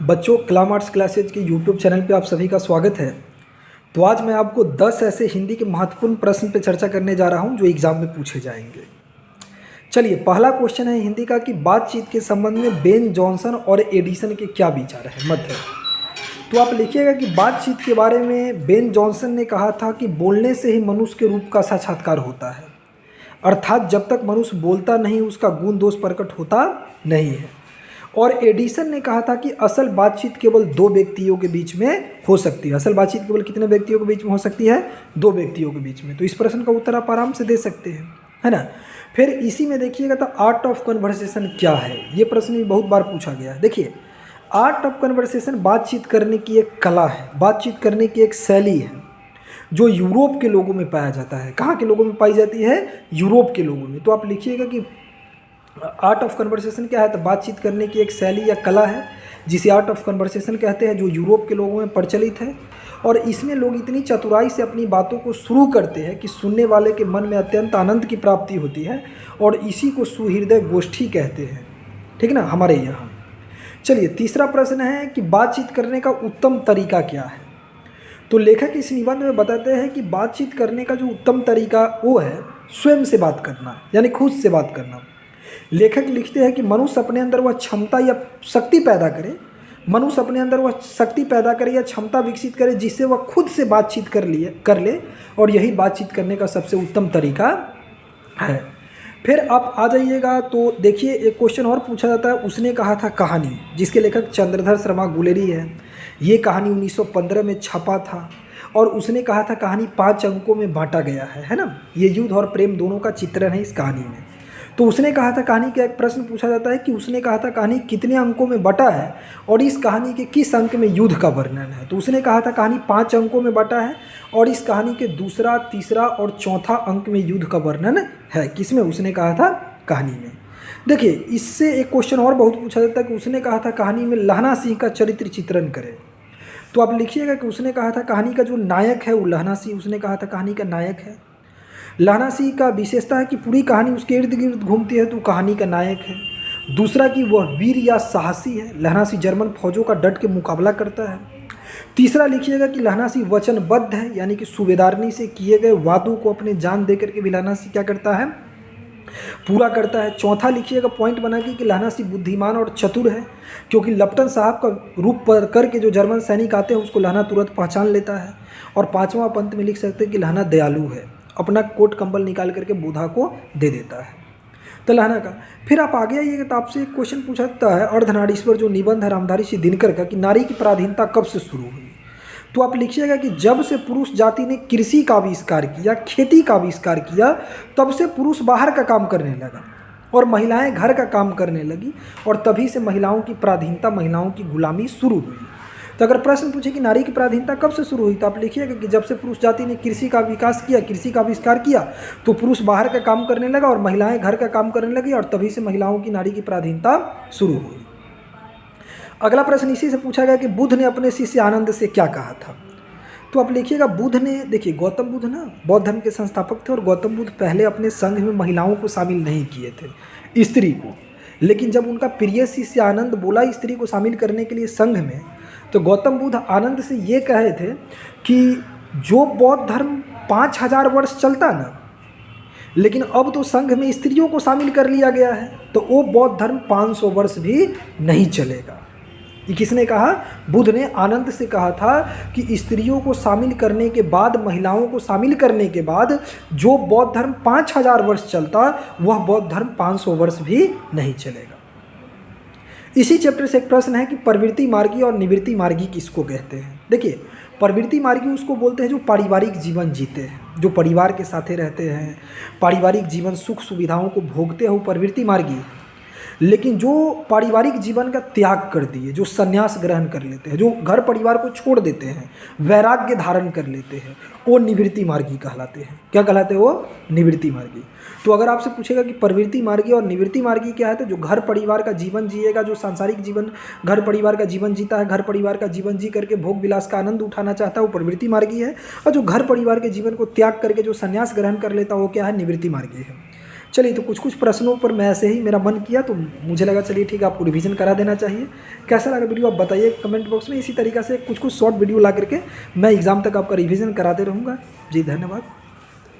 बच्चों, claim arts classes के YouTube channel पे आप सभी का स्वागत है। तो आज मैं आपको 10 ऐसे हिंदी के महत्वपूर्ण प्रश्न पे चर्चा करने जा रहा हूं जो एग्जाम में पूछे जाएंगे। चलिए, पहला क्वेश्चन है हिंदी का कि बातचीत के संबंध में बेन जॉनसन और एडिसन के क्या विचार है मत है। तो आप लिखिएगा कि बातचीत के बारे में बेन जॉनसन ने कहा था कि बोलने से ही मनुष्य के रूप का साक्षात्कार होता है, अर्थात जब तक मनुष्य बोलता नहीं उसका गुण दोष प्रकट होता नहीं है। और एडिसन ने कहा था कि असल बातचीत केवल दो व्यक्तियों के बीच में हो सकती है। असल बातचीत केवल कितने व्यक्तियों के बीच में हो सकती है? दो व्यक्तियों के बीच में। तो इस प्रश्न का उत्तर आप आराम से दे सकते हैं, है ना। फिर इसी में देखिएगा तो आर्ट ऑफ कन्वर्सेशन क्या है, ये प्रश्न भी बहुत बार पूछा गया है। देखिए, आर्ट ऑफ कन्वर्सेशन बातचीत करने की एक कला है, बातचीत करने की एक शैली है जो यूरोप के लोगों में पाया जाता है। कहाँ के लोगों में पाई जाती है? यूरोप के लोगों में। तो आप लिखिएगा कि आर्ट ऑफ कन्वर्सेशन क्या है? तो बातचीत करने की एक शैली या कला है जिसे आर्ट ऑफ कन्वर्सेशन कहते हैं, जो यूरोप के लोगों में प्रचलित है। और इसमें लोग इतनी चतुराई से अपनी बातों को शुरू करते हैं कि सुनने वाले के मन में अत्यंत आनंद की प्राप्ति होती है, और इसी को सुहृदय गोष्ठी कहते हैं, ठीक ना, हमारे यहाँ। चलिए, तीसरा प्रश्न है कि बातचीत करने का उत्तम तरीका क्या है। तो लेखक इस निबंध में बताते हैं कि बातचीत करने का जो उत्तम तरीका वो है स्वयं से बात करना, यानी खुद से बात करना। लेखक लिखते हैं कि मनुष्य अपने अंदर वह क्षमता या शक्ति पैदा करे, मनुष्य अपने अंदर वह शक्ति पैदा करे या क्षमता विकसित करे जिससे वह खुद से बातचीत कर ले, और यही बातचीत करने का सबसे उत्तम तरीका है। फिर आप आ जाइएगा तो देखिए, एक क्वेश्चन और पूछा जाता है, उसने कहा था कहानी, जिसके लेखक चंद्रधर शर्मा गुलेरी है। ये कहानी 1915 में छपा था, और उसने कहा था कहानी 5 अंकों में बांटा गया है ना। ये युद्ध और प्रेम दोनों का चित्रण है इस कहानी में। तो उसने कहा था कहानी का एक प्रश्न पूछा जाता है कि उसने कहा था कहानी कितने अंकों में बटा है और इस कहानी के किस अंक में युद्ध का वर्णन है। तो उसने कहा था कहानी 5 अंकों में बटा है, और इस कहानी के दूसरा, तीसरा और चौथा अंक में युद्ध का वर्णन है। किसमें? उसने कहा था कहानी में। देखिए, इससे एक क्वेश्चन और बहुत पूछा जाता है कि उसने कहा था कहानी में लहना सिंह का चरित्र चित्रण करें। तो आप लिखिएगा कि उसने कहा था कहानी का जो नायक है वो लहना सिंह, उसने कहा था कहानी का नायक है। लहना सिंह का विशेषता है कि पूरी कहानी उसके इर्द गिर्द घूमती है, तो कहानी का नायक है। दूसरा कि वह वीर या साहसी है, लहना सिंह जर्मन फौजों का डट के मुकाबला करता है। तीसरा लिखिएगा कि लहना सिंह वचनबद्ध है, यानी कि सूबेदारनी से किए गए वादों को अपने जान दे करके भी लहना सिंह क्या करता है? पूरा करता है। चौथा लिखिएगा पॉइंट बना कि लहना सिंह बुद्धिमान और चतुर है, क्योंकि लप्टन साहब का रूप पर करके जो जर्मन सैनिक आते हैं उसको लहना तुरंत पहचान लेता है। और पाँचवा पंत में लिख सकते हैं कि लहना दयालु है, अपना कोट कंबल निकाल करके बूढ़ा को दे देता है। तो लहना का। फिर आप आगे आइएगा तो आपसे एक क्वेश्चन पूछा जाता है अर्धनारीश्वर जो निबंध है रामधारी सिंह दिनकर का, कि नारी की पराधीनता कब से शुरू हुई। तो आप लिखिएगा कि जब से पुरुष जाति ने कृषि का आविष्कार किया, खेती का आविष्कार किया, तब से पुरुष बाहर का काम करने लगा और महिलाएं घर का काम करने लगी, और तभी से महिलाओं की पराधीनता, महिलाओं की गुलामी शुरू हुई। तो अगर प्रश्न पूछे कि नारी की पराधीनता कब से शुरू हुई, तो आप लिखिएगा कि जब से पुरुष जाति ने कृषि का विकास किया, कृषि का आविष्कार किया, तो पुरुष बाहर का काम करने लगा और महिलाएं घर का काम करने लगी, और तभी से महिलाओं की, नारी की पराधीनता शुरू हुई। अगला प्रश्न इसी से पूछा गया कि बुद्ध ने अपने शिष्य आनंद से क्या कहा था। तो आप लिखिएगा बुद्ध ने, देखिए गौतम बुद्ध ना बौद्ध धर्म के संस्थापक थे, और गौतम बुद्ध पहले अपने संघ में महिलाओं को शामिल नहीं किए थे, स्त्री को। लेकिन जब उनका प्रिय शिष्य आनंद बोला स्त्री को शामिल करने के लिए संघ में, तो गौतम बुद्ध आनंद से ये कहे थे कि जो बौद्ध धर्म 5000 वर्ष चलता ना, लेकिन अब तो संघ में स्त्रियों को शामिल कर लिया गया है, तो वो बौद्ध धर्म 500 वर्ष भी नहीं चलेगा। ये किसने कहा? बुद्ध ने आनंद से कहा था कि स्त्रियों को शामिल करने के बाद, महिलाओं को शामिल करने के बाद जो बौद्ध धर्म 5000 वर्ष चलता, वह बौद्ध धर्म 500 वर्ष भी नहीं चलेगा। इसी चैप्टर से एक प्रश्न है कि प्रवृत्ति मार्गी और निवृत्ति मार्गी किसको कहते हैं। देखिए, प्रवृत्ति मार्गी उसको बोलते हैं जो पारिवारिक जीवन जीते हैं, जो परिवार के साथ रहते हैं, पारिवारिक जीवन सुख सुविधाओं को भोगते हैं, वो प्रवृत्ति मार्गी है। लेकिन जो पारिवारिक जीवन का त्याग कर दिए, जो संन्यास ग्रहण कर लेते हैं, जो घर परिवार को छोड़ देते हैं, वैराग्य धारण कर लेते हैं, वो निवृत्ति मार्गी कहलाते हैं। क्या कहलाते हैं? वो निवृत्ति मार्गी। तो अगर आपसे पूछेगा कि प्रवृत्ति मार्गी और निवृत्ति मार्गी क्या है, तो जो घर परिवार का जीवन जिएगा, जो सांसारिक जीवन घर परिवार का जीवन जीता है, घर परिवार का जीवन जी करके भोग विलास का आनंद उठाना चाहता है, वो प्रवृत्ति मार्गी है। और जो घर परिवार के जीवन को त्याग करके जो संन्यास ग्रहण कर लेता है, वो क्या है? निवृत्ति मार्गी है। चलिए, तो कुछ कुछ प्रश्नों पर मैं ऐसे ही मेरा मन किया तो मुझे लगा चलिए ठीक है, आपको रिवीजन करा देना चाहिए। कैसा लगा वीडियो आप बताइए कमेंट बॉक्स में। इसी तरीक़ा से कुछ कुछ शॉर्ट वीडियो ला करके मैं एग्ज़ाम तक आपका रिवीजन कराते रहूँगा। जी धन्यवाद।